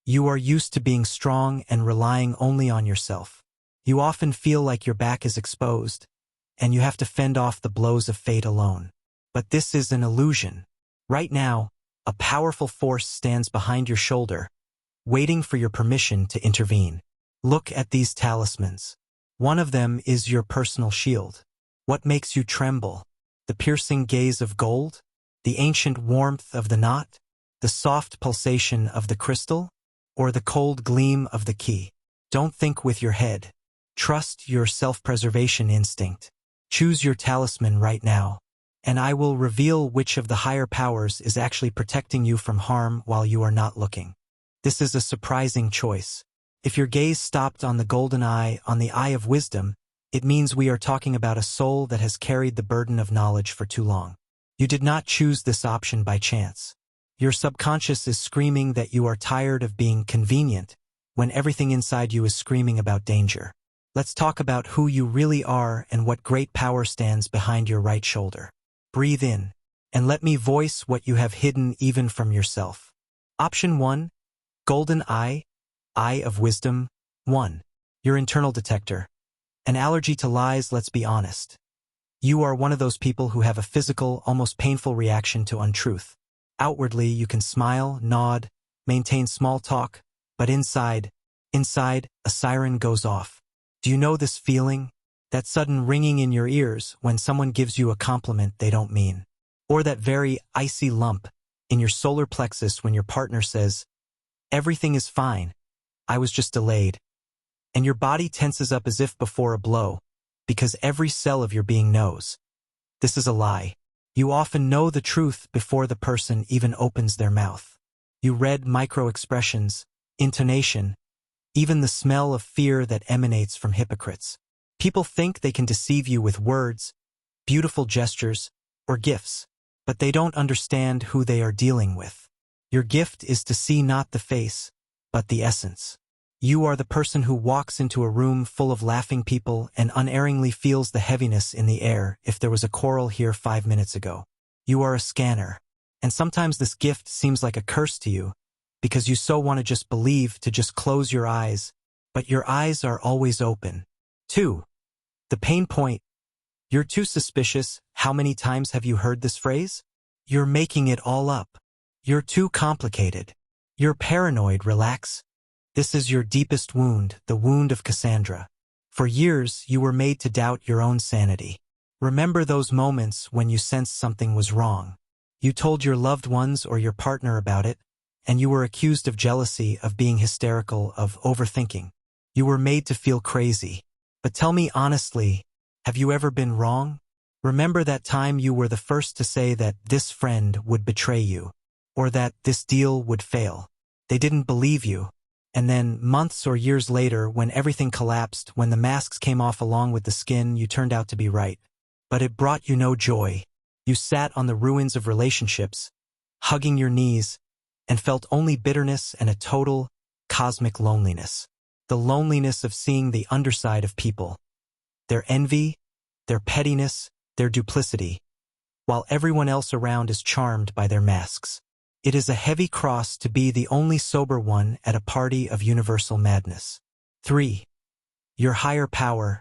You are used to being strong and relying only on yourself. You often feel like your back is exposed, and you have to fend off the blows of fate alone. But this is an illusion. Right now, a powerful force stands behind your shoulder, waiting for your permission to intervene. Look at these talismans. One of them is your personal shield. What makes you tremble? The piercing gaze of gold? The ancient warmth of the knot? The soft pulsation of the crystal? Or the cold gleam of the key? Don't think with your head. Trust your self-preservation instinct. Choose your talisman right now, and I will reveal which of the higher powers is actually protecting you from harm while you are not looking. This is a surprising choice. If your gaze stopped on the golden eye, on the eye of wisdom, it means we are talking about a soul that has carried the burden of knowledge for too long. You did not choose this option by chance. Your subconscious is screaming that you are tired of being convenient, when everything inside you is screaming about danger. Let's talk about who you really are and what great power stands behind your right shoulder. Breathe in, and let me voice what you have hidden even from yourself. Option 1. Golden Eye, Eye of Wisdom. 1. Your internal detector. An allergy to lies, let's be honest. You are one of those people who have a physical, almost painful reaction to untruth. Outwardly, you can smile, nod, maintain small talk, but inside, a siren goes off. Do you know this feeling? That sudden ringing in your ears when someone gives you a compliment they don't mean. Or that very icy lump in your solar plexus when your partner says, "Everything is fine. I was just delayed." And your body tenses up as if before a blow, because every cell of your being knows. This is a lie. You often know the truth before the person even opens their mouth. You read micro-expressions, intonation, even the smell of fear that emanates from hypocrites. People think they can deceive you with words, beautiful gestures, or gifts, but they don't understand who they are dealing with. Your gift is to see not the face, but the essence. You are the person who walks into a room full of laughing people and unerringly feels the heaviness in the air if there was a quarrel here 5 minutes ago. You are a scanner, and sometimes this gift seems like a curse to you, because you so want to just believe, to just close your eyes, but your eyes are always open. 2. The pain point. You're too suspicious. How many times have you heard this phrase? You're making it all up. You're too complicated. You're paranoid. Relax. This is your deepest wound, the wound of Cassandra. For years, you were made to doubt your own sanity. Remember those moments when you sensed something was wrong. You told your loved ones or your partner about it, and you were accused of jealousy, of being hysterical, of overthinking. You were made to feel crazy. But tell me honestly, have you ever been wrong? Remember that time you were the first to say that this friend would betray you, or that this deal would fail. They didn't believe you. And then, months or years later, when everything collapsed, when the masks came off along with the skin, you turned out to be right. But it brought you no joy. You sat on the ruins of relationships, hugging your knees, and felt only bitterness and a total, cosmic loneliness. The loneliness of seeing the underside of people. Their envy, their pettiness, their duplicity, while everyone else around is charmed by their masks. It is a heavy cross to be the only sober one at a party of universal madness. 3. Your higher power,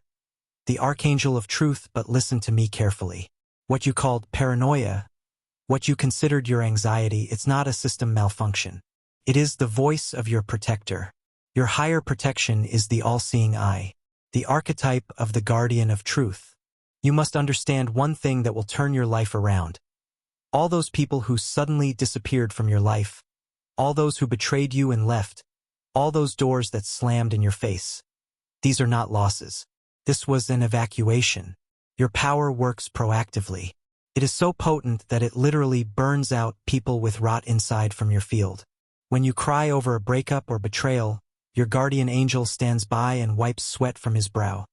the archangel of truth. But listen to me carefully. What you called paranoia, what you considered your anxiety, it's not a system malfunction. It is the voice of your protector. Your higher protection is the all-seeing eye, the archetype of the guardian of truth. You must understand one thing that will turn your life around. All those people who suddenly disappeared from your life, all those who betrayed you and left, all those doors that slammed in your face. These are not losses. This was an evacuation. Your power works proactively. It is so potent that it literally burns out people with rot inside from your field. When you cry over a breakup or betrayal, your guardian angel stands by and wipes sweat from his brow,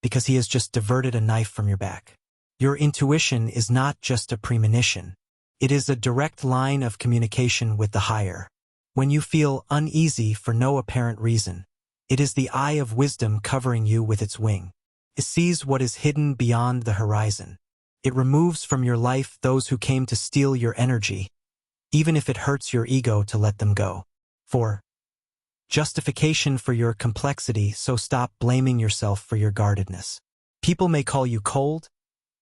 because he has just diverted a knife from your back. Your intuition is not just a premonition. It is a direct line of communication with the higher. When you feel uneasy for no apparent reason, it is the eye of wisdom covering you with its wing. It sees what is hidden beyond the horizon. It removes from your life those who came to steal your energy, even if it hurts your ego to let them go. 4. justification for your complexity, so stop blaming yourself for your guardedness. People may call you cold,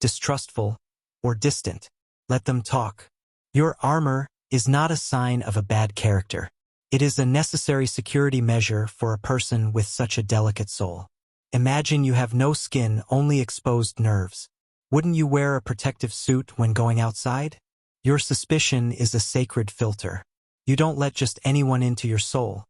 distrustful, or distant. Let them talk. Your armor is not a sign of a bad character. It is a necessary security measure for a person with such a delicate soul. Imagine you have no skin, only exposed nerves. Wouldn't you wear a protective suit when going outside? Your suspicion is a sacred filter. You don't let just anyone into your soul,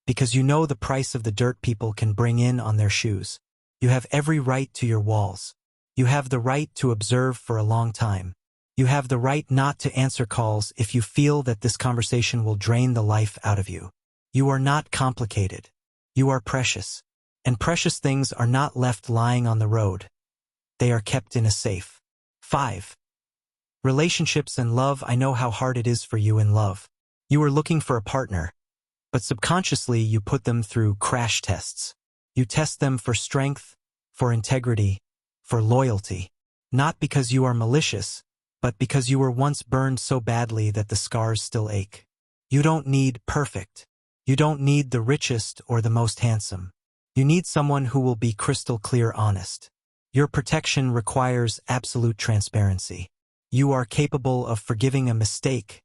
because you know the price of the dirt people can bring in on their shoes. You have every right to your walls. You have the right to observe for a long time. You have the right not to answer calls if you feel that this conversation will drain the life out of you. You are not complicated. You are precious. And precious things are not left lying on the road. They are kept in a safe. 5. Relationships and love. I know how hard it is for you in love. You are looking for a partner, but subconsciously you put them through crash tests. You test them for strength, for integrity, for loyalty. Not because you are malicious, but because you were once burned so badly that the scars still ache. You don't need perfect. You don't need the richest or the most handsome. You need someone who will be crystal clear honest. Your protection requires absolute transparency. You are capable of forgiving a mistake,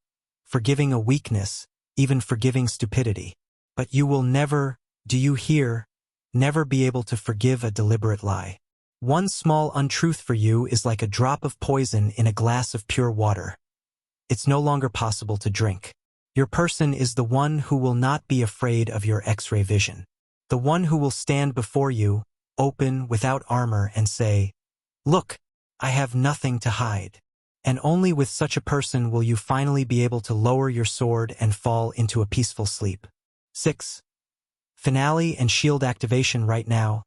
forgiving a weakness, even forgiving stupidity. But you will never, do you hear, never be able to forgive a deliberate lie. One small untruth for you is like a drop of poison in a glass of pure water. It's no longer possible to drink. Your person is the one who will not be afraid of your X-ray vision. The one who will stand before you, open, without armor, and say, "Look, I have nothing to hide." And only with such a person will you finally be able to lower your sword and fall into a peaceful sleep. 6. Finale and shield activation. Right now,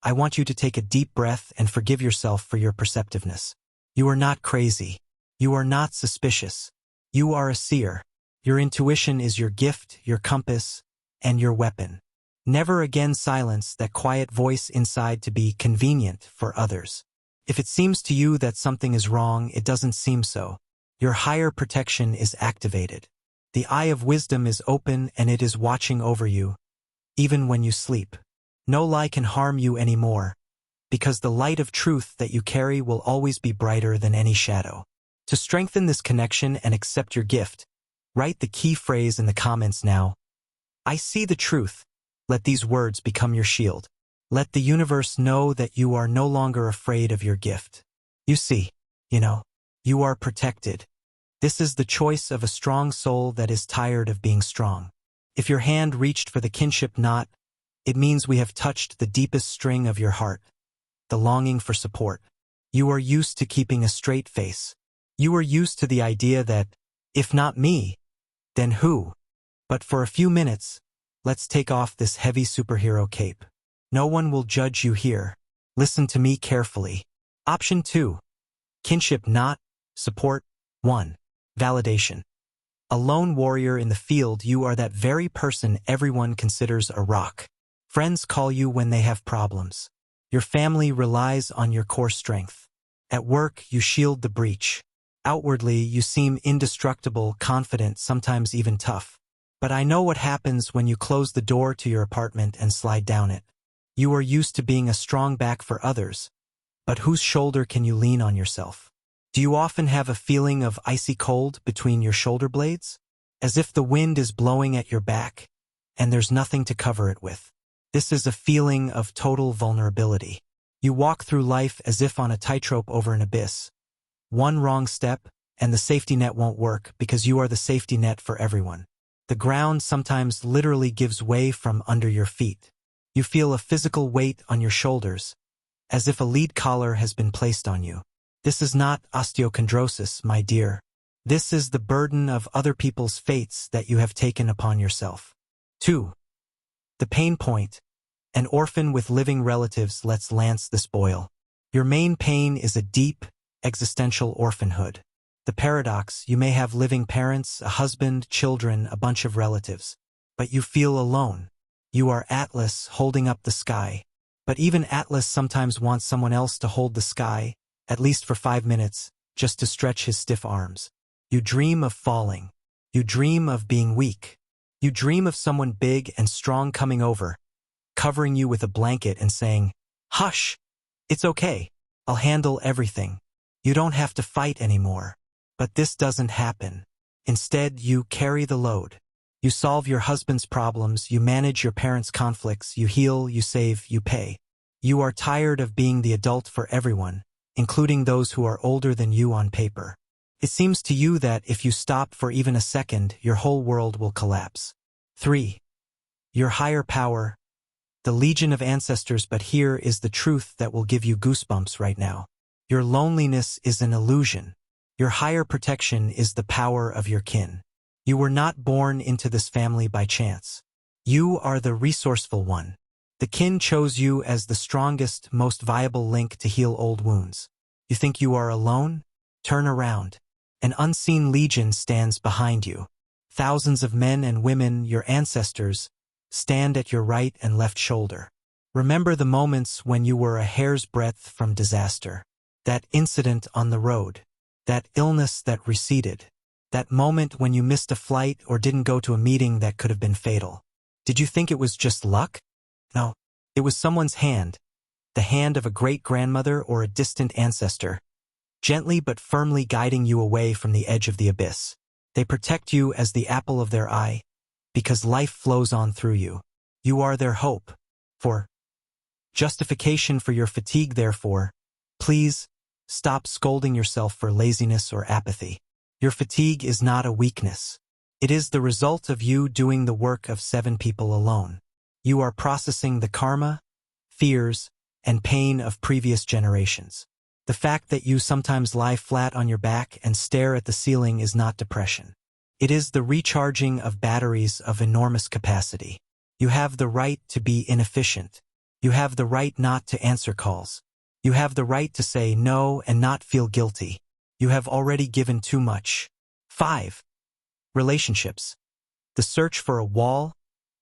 I want you to take a deep breath and forgive yourself for your perceptiveness. You are not crazy. You are not suspicious. You are a seer. Your intuition is your gift, your compass, and your weapon. Never again silence that quiet voice inside to be convenient for others. If it seems to you that something is wrong, it doesn't seem so. Your higher protection is activated. The eye of wisdom is open and it is watching over you, even when you sleep. No lie can harm you anymore, because the light of truth that you carry will always be brighter than any shadow. To strengthen this connection and accept your gift, write the key phrase in the comments now. I see the truth. Let these words become your shield. Let the universe know that you are no longer afraid of your gift. You see, you are protected. This is the choice of a strong soul that is tired of being strong. If your hand reached for the kinship knot, it means we have touched the deepest string of your heart, the longing for support. You are used to keeping a straight face. You are used to the idea that, if not me, then who? But for a few minutes, let's take off this heavy superhero cape. No one will judge you here. Listen to me carefully. Option 2. Kinship knot, support. 1. Validation. A lone warrior in the field, you are that very person everyone considers a rock. Friends call you when they have problems. Your family relies on your core strength. At work, you shield the breach. Outwardly, you seem indestructible, confident, sometimes even tough. But I know what happens when you close the door to your apartment and slide down it. You are used to being a strong back for others, but whose shoulder can you lean on yourself? Do you often have a feeling of icy cold between your shoulder blades? As if the wind is blowing at your back, and there's nothing to cover it with. This is a feeling of total vulnerability. You walk through life as if on a tightrope over an abyss. One wrong step, and the safety net won't work because you are the safety net for everyone. The ground sometimes literally gives way from under your feet. You feel a physical weight on your shoulders, as if a lead collar has been placed on you. This is not osteochondrosis, my dear. This is the burden of other people's fates that you have taken upon yourself. 2. The pain point. An orphan with living relatives. Let's lance this boil. Your main pain is a deep, existential orphanhood. The paradox: you may have living parents, a husband, children, a bunch of relatives. But you feel alone. You are Atlas holding up the sky. But even Atlas sometimes wants someone else to hold the sky, at least for 5 minutes, just to stretch his stiff arms. You dream of falling. You dream of being weak. You dream of someone big and strong coming over, covering you with a blanket and saying, "Hush, it's okay. I'll handle everything. You don't have to fight anymore." But this doesn't happen. Instead, you carry the load. You solve your husband's problems, you manage your parents' conflicts, you heal, you save, you pay. You are tired of being the adult for everyone, including those who are older than you on paper. It seems to you that if you stop for even a second, your whole world will collapse. 3. Your higher power, the legion of ancestors, but here is the truth that will give you goosebumps right now. Your loneliness is an illusion. Your higher protection is the power of your kin. You were not born into this family by chance. You are the resourceful one. The kin chose you as the strongest, most viable link to heal old wounds. You think you are alone? Turn around. An unseen legion stands behind you. Thousands of men and women, your ancestors, stand at your right and left shoulder. Remember the moments when you were a hair's breadth from disaster. That incident on the road. That illness that receded. That moment when you missed a flight or didn't go to a meeting that could have been fatal. Did you think it was just luck? No. It was someone's hand. The hand of a great-grandmother or a distant ancestor. Gently but firmly guiding you away from the edge of the abyss. They protect you as the apple of their eye, because life flows on through you. You are their hope. For justification for your fatigue, therefore, please stop scolding yourself for laziness or apathy. Your fatigue is not a weakness. It is the result of you doing the work of 7 people alone. You are processing the karma, fears, and pain of previous generations. The fact that you sometimes lie flat on your back and stare at the ceiling is not depression. It is the recharging of batteries of enormous capacity. You have the right to be inefficient. You have the right not to answer calls. You have the right to say no and not feel guilty. You have already given too much. 5. Relationships. The search for a wall.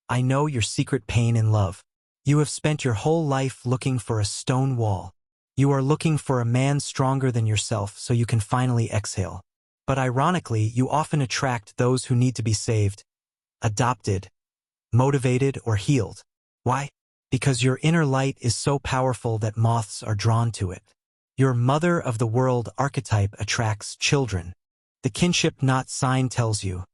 I know your secret pain in love. You have spent your whole life looking for a stone wall. You are looking for a man stronger than yourself so you can finally exhale. But ironically, you often attract those who need to be saved, adopted, motivated, or healed. Why? Because your inner light is so powerful that moths are drawn to it. Your mother of the world archetype attracts children. The kinship not sign tells you,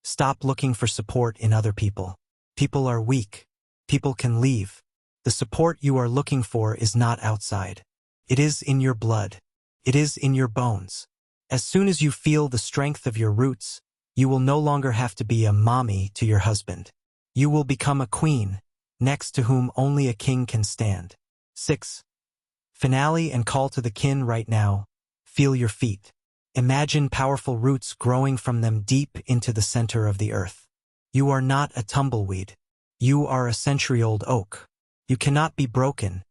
stop looking for support in other people. People are weak. People can leave. The support you are looking for is not outside. It is in your blood. It is in your bones. As soon as you feel the strength of your roots, you will no longer have to be a mommy to your husband. You will become a queen, next to whom only a king can stand. 6. Finale and call to the kin right now. Feel your feet. Imagine powerful roots growing from them deep into the center of the earth. You are not a tumbleweed. You are a century-old oak. You cannot be broken,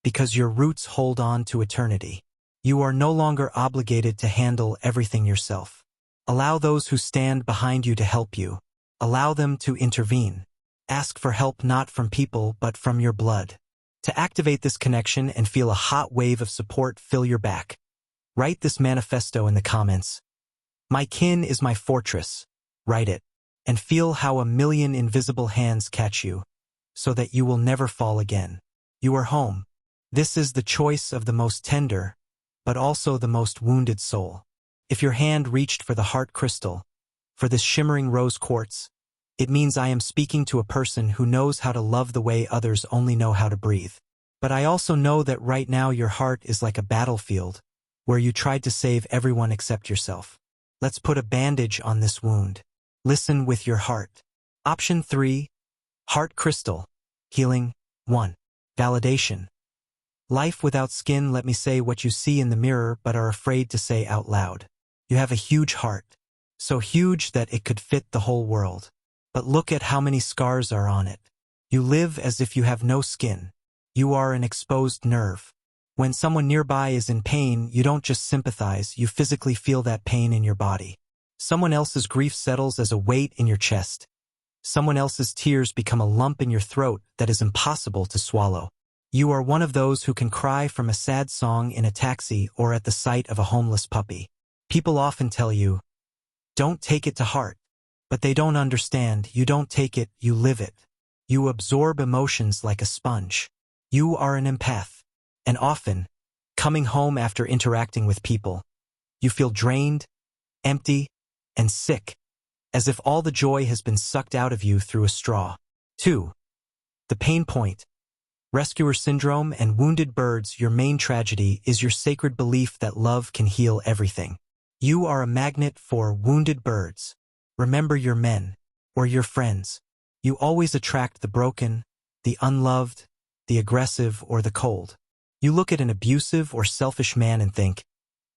because your roots hold on to eternity. You are no longer obligated to handle everything yourself. Allow those who stand behind you to help you. Allow them to intervene. Ask for help not from people but from your blood. To activate this connection and feel a hot wave of support fill your back, write this manifesto in the comments. My kin is my fortress. Write it, and feel how 1,000,000 invisible hands catch you, so that you will never fall again. You are home. This is the choice of the most tender, but also the most wounded soul. If your hand reached for the heart crystal, for this shimmering rose quartz, it means I am speaking to a person who knows how to love the way others only know how to breathe. But I also know that right now your heart is like a battlefield, where you tried to save everyone except yourself. Let's put a bandage on this wound. Listen with your heart. Option 3. Heart crystal. Healing. 1. Validation. Life without skin. Let me say what you see in the mirror but are afraid to say out loud. You have a huge heart. So huge that it could fit the whole world. But look at how many scars are on it. You live as if you have no skin. You are an exposed nerve. When someone nearby is in pain, you don't just sympathize, you physically feel that pain in your body. Someone else's grief settles as a weight in your chest. Someone else's tears become a lump in your throat that is impossible to swallow. You are one of those who can cry from a sad song in a taxi or at the sight of a homeless puppy. People often tell you, don't take it to heart. But they don't understand. You don't take it, you live it. You absorb emotions like a sponge. You are an empath. And often, coming home after interacting with people, you feel drained, empty, and sick, as if all the joy has been sucked out of you through a straw. 2. The pain point. Rescuer syndrome and wounded birds. Your main tragedy is your sacred belief that love can heal everything. You are a magnet for wounded birds. Remember your men, or your friends. You always attract the broken, the unloved, the aggressive, or the cold. You look at an abusive or selfish man and think,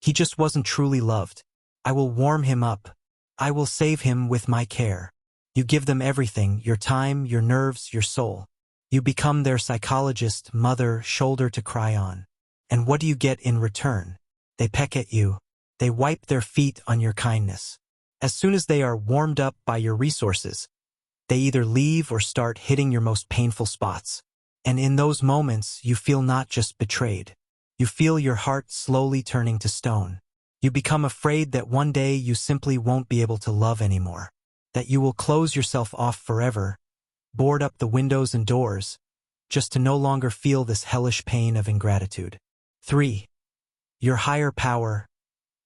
he just wasn't truly loved. I will warm him up. I will save him with my care. You give them everything, your time, your nerves, your soul. You become their psychologist, mother, shoulder to cry on. And what do you get in return? They peck at you. They wipe their feet on your kindness. As soon as they are warmed up by your resources, they either leave or start hitting your most painful spots. And in those moments, you feel not just betrayed. You feel your heart slowly turning to stone. You become afraid that one day you simply won't be able to love anymore. That you will close yourself off forever, board up the windows and doors, just to no longer feel this hellish pain of ingratitude. 3. Your higher power,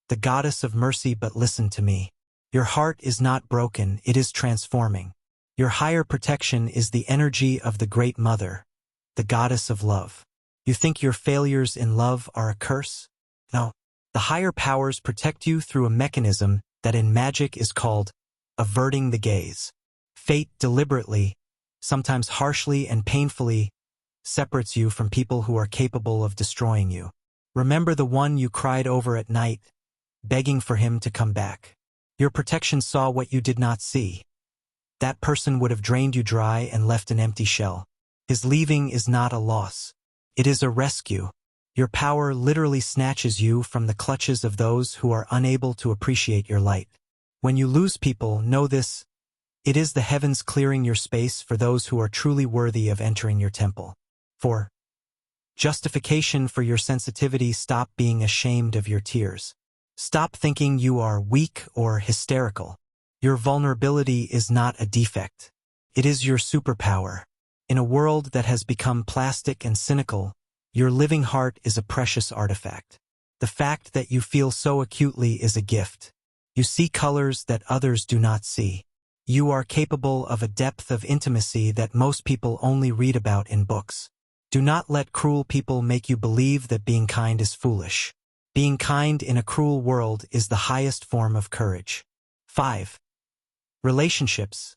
the goddess of mercy. But listen to me. Your heart is not broken, it is transforming. Your higher protection is the energy of the Great Mother, the goddess of love. You think your failures in love are a curse? No. The higher powers protect you through a mechanism that in magic is called averting the gaze. Fate deliberately, sometimes harshly and painfully, separates you from people who are capable of destroying you. Remember the one you cried over at night, begging for him to come back. Your protection saw what you did not see. That person would have drained you dry and left an empty shell. His leaving is not a loss. It is a rescue. Your power literally snatches you from the clutches of those who are unable to appreciate your light. When you lose people, know this. It is the heavens clearing your space for those who are truly worthy of entering your temple. 4. Justification for your sensitivity. Stop being ashamed of your tears. Stop thinking you are weak or hysterical. Your vulnerability is not a defect. It is your superpower. In a world that has become plastic and cynical, your living heart is a precious artifact. The fact that you feel so acutely is a gift. You see colors that others do not see. You are capable of a depth of intimacy that most people only read about in books. Do not let cruel people make you believe that being kind is foolish. Being kind in a cruel world is the highest form of courage. 5. Relationships.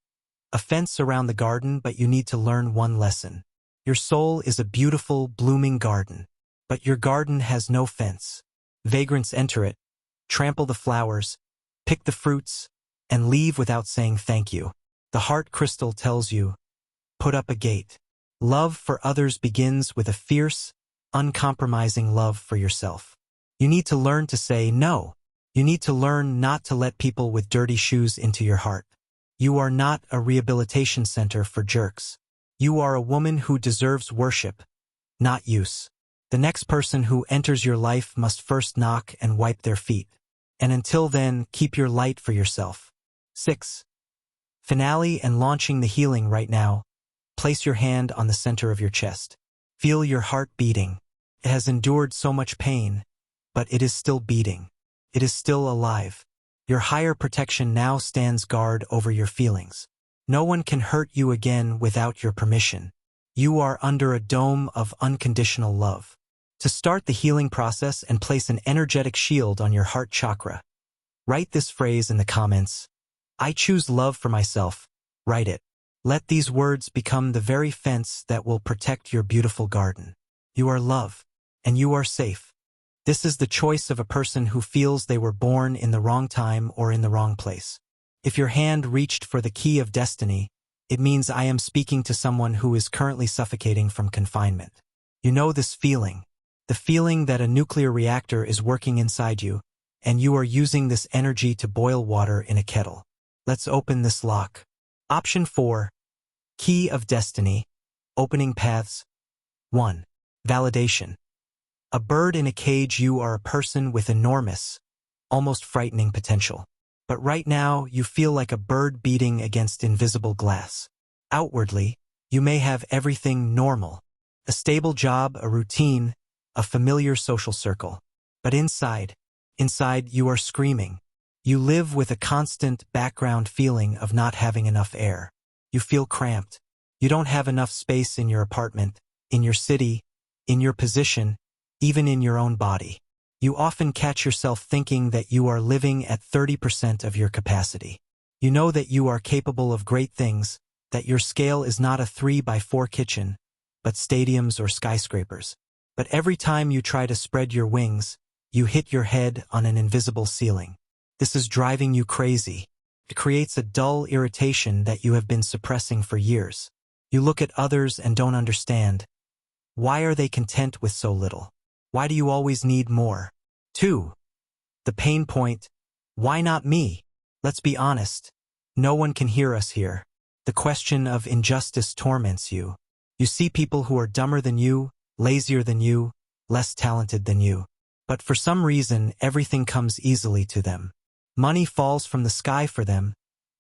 A fence around the garden, but you need to learn one lesson. Your soul is a beautiful, blooming garden, but your garden has no fence. Vagrants enter it, trample the flowers, pick the fruits, and leave without saying thank you. The heart crystal tells you, put up a gate. Love for others begins with a fierce, uncompromising love for yourself. You need to learn to say no. You need to learn not to let people with dirty shoes into your heart. You are not a rehabilitation center for jerks. You are a woman who deserves worship, not use. The next person who enters your life must first knock and wipe their feet. And until then, keep your light for yourself. 6. Finale and launching the healing right now. Place your hand on the center of your chest. Feel your heart beating. It has endured so much pain, but it is still beating. It is still alive. Your higher protection now stands guard over your feelings. No one can hurt you again without your permission. You are under a dome of unconditional love. To start the healing process and place an energetic shield on your heart chakra, write this phrase in the comments. I choose love for myself. Write it. Let these words become the very fence that will protect your beautiful garden. You are love, and you are safe. This is the choice of a person who feels they were born in the wrong time or in the wrong place. If your hand reached for the key of destiny, it means I am speaking to someone who is currently suffocating from confinement. You know this feeling, the feeling that a nuclear reactor is working inside you, and you are using this energy to boil water in a kettle. Let's open this lock. Option 4. Key of Destiny. Opening paths. 1. Validation. A bird in a cage. You are a person with enormous, almost frightening potential. But right now, you feel like a bird beating against invisible glass. Outwardly, you may have everything normal. A stable job, a routine, a familiar social circle. But inside you are screaming. You live with a constant background feeling of not having enough air. You feel cramped. You don't have enough space in your apartment, in your city, in your position, even in your own body. You often catch yourself thinking that you are living at 30% of your capacity. You know that you are capable of great things, that your scale is not a 3x4 kitchen, but stadiums or skyscrapers. But every time you try to spread your wings, you hit your head on an invisible ceiling. This is driving you crazy. It creates a dull irritation that you have been suppressing for years. You look at others and don't understand. Why are they content with so little? Why do you always need more? 2. The pain point. Why not me? Let's be honest. No one can hear us here. The question of injustice torments you. You see people who are dumber than you, lazier than you, less talented than you. But for some reason, everything comes easily to them. Money falls from the sky for them.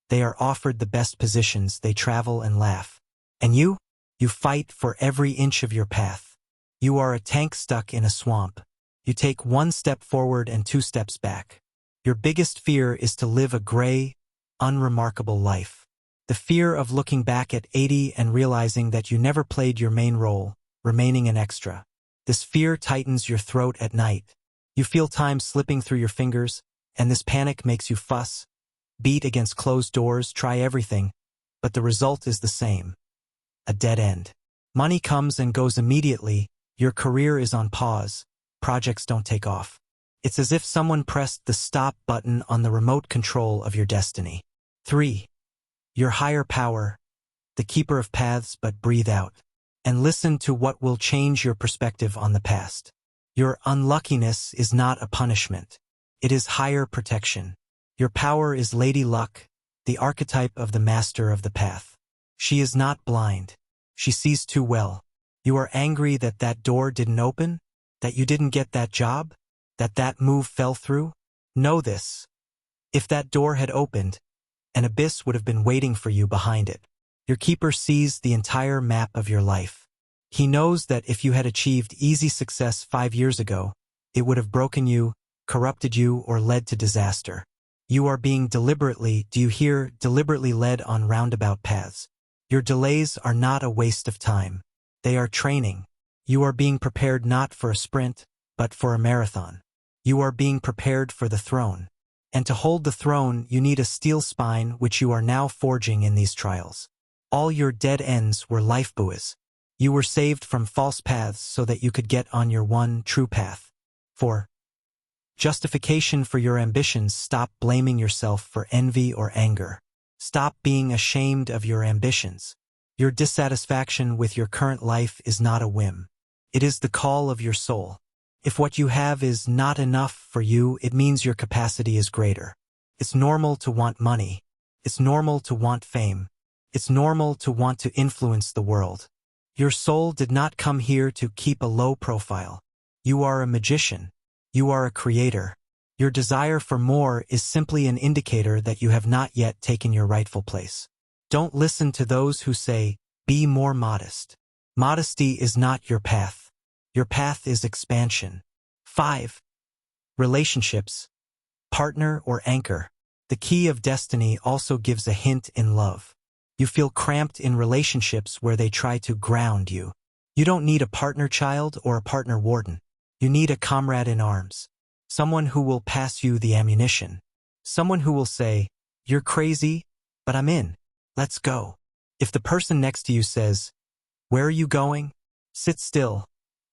They are offered the best positions, they travel and laugh. And you? You fight for every inch of your path. You are a tank stuck in a swamp. You take 1 step forward and 2 steps back. Your biggest fear is to live a gray, unremarkable life. The fear of looking back at 80 and realizing that you never played your main role, remaining an extra. This fear tightens your throat at night. You feel time slipping through your fingers, and this panic makes you fuss, beat against closed doors, try everything, but the result is the same. A dead end. Money comes and goes immediately. Your career is on pause. Projects don't take off. It's as if someone pressed the stop button on the remote control of your destiny. 3. Your higher power, the keeper of paths, but breathe out. And listen to what will change your perspective on the past. Your unluckiness is not a punishment. It is higher protection. Your power is Lady Luck, the archetype of the master of the path. She is not blind. She sees too well. You are angry that that door didn't open? That you didn't get that job? That move fell through? Know this. If that door had opened, an abyss would have been waiting for you behind it. Your keeper sees the entire map of your life. He knows that if you had achieved easy success 5 years ago, it would have broken you, corrupted you, or led to disaster. You are being deliberately, do you hear, deliberately led on roundabout paths. Your delays are not a waste of time. They are training. You are being prepared not for a sprint, but for a marathon. You are being prepared for the throne. And to hold the throne, you need a steel spine, which you are now forging in these trials. All your dead ends were life buoys. You were saved from false paths so that you could get on your one true path. 4. Justification for your ambitions. Stop blaming yourself for envy or anger. Stop being ashamed of your ambitions. Your dissatisfaction with your current life is not a whim. It is the call of your soul. If what you have is not enough for you, it means your capacity is greater. It's normal to want money. It's normal to want fame. It's normal to want to influence the world. Your soul did not come here to keep a low profile. You are a magician. You are a creator. Your desire for more is simply an indicator that you have not yet taken your rightful place. Don't listen to those who say, be more modest. Modesty is not your path. Your path is expansion. 5. Relationships. Partner or anchor. The key of destiny also gives a hint in love. You feel cramped in relationships where they try to ground you. You don't need a partner child or a partner warden. You need a comrade in arms. Someone who will pass you the ammunition. Someone who will say, you're crazy, but I'm in. Let's go. If the person next to you says, where are you going? Sit still.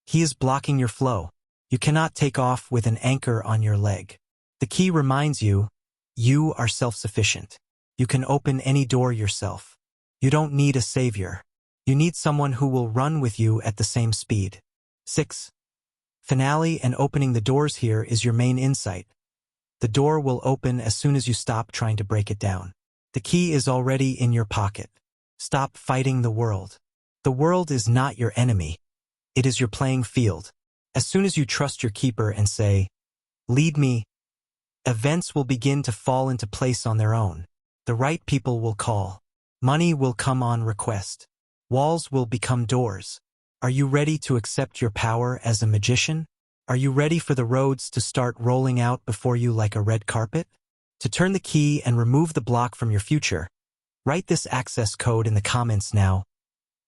He is blocking your flow. You cannot take off with an anchor on your leg. The key reminds you, you are self-sufficient. You can open any door yourself. You don't need a savior. You need someone who will run with you at the same speed. 6. Finale and opening the doors. Here is your main insight. The door will open as soon as you stop trying to break it down. The key is already in your pocket. Stop fighting the world. The world is not your enemy. It is your playing field. As soon as you trust your keeper and say, lead me, Events will begin to fall into place on their own. The right people will call. Money will come on request. Walls will become doors. Are you ready to accept your power as a magician? Are you ready for the roads to start rolling out before you like a red carpet? To turn the key and remove the block from your future, write this access code in the comments now.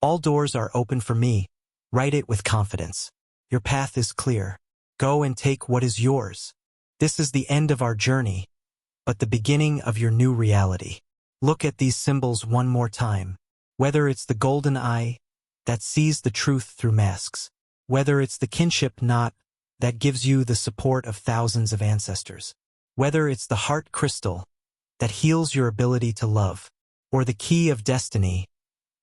All doors are open for me. Write it with confidence. Your path is clear. Go and take what is yours. This is the end of our journey, but the beginning of your new reality. Look at these symbols one more time. Whether it's the golden eye that sees the truth through masks, whether it's the kinship knot that gives you the support of thousands of ancestors, whether it's the heart crystal that heals your ability to love, or the key of destiny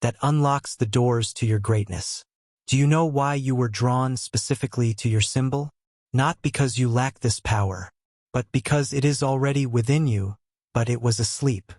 that unlocks the doors to your greatness. Do you know why you were drawn specifically to your symbol? Not because you lack this power, but because it is already within you, but it was asleep.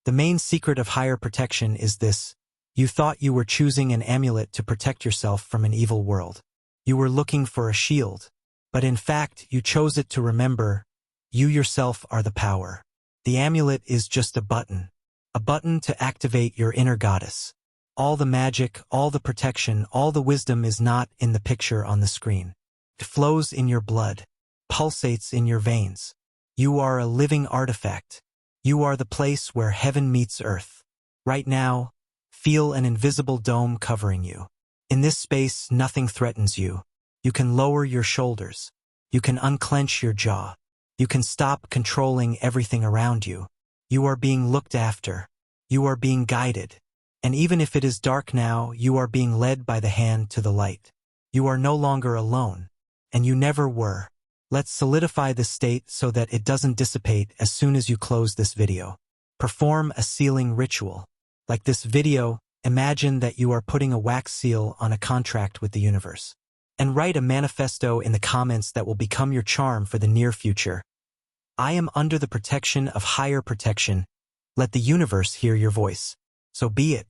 The main secret of higher protection is this. You thought you were choosing an amulet to protect yourself from an evil world. You were looking for a shield, but in fact you chose it to remember you yourself are the power. The amulet is just a button to activate your inner goddess. All the magic, all the protection, all the wisdom is not in the picture on the screen. It flows in your blood, pulsates in your veins. You are a living artifact. You are the place where heaven meets earth. Right now, feel an invisible dome covering you. In this space, nothing threatens you. You can lower your shoulders. You can unclench your jaw. You can stop controlling everything around you. You are being looked after. You are being guided. And even if it is dark now, you are being led by the hand to the light. You are no longer alone. And you never were. Let's solidify this state so that it doesn't dissipate as soon as you close this video. Perform a sealing ritual. Like this video, imagine that you are putting a wax seal on a contract with the universe. And write a manifesto in the comments that will become your charm for the near future. I am under the protection of higher protection. Let the universe hear your voice. So be it.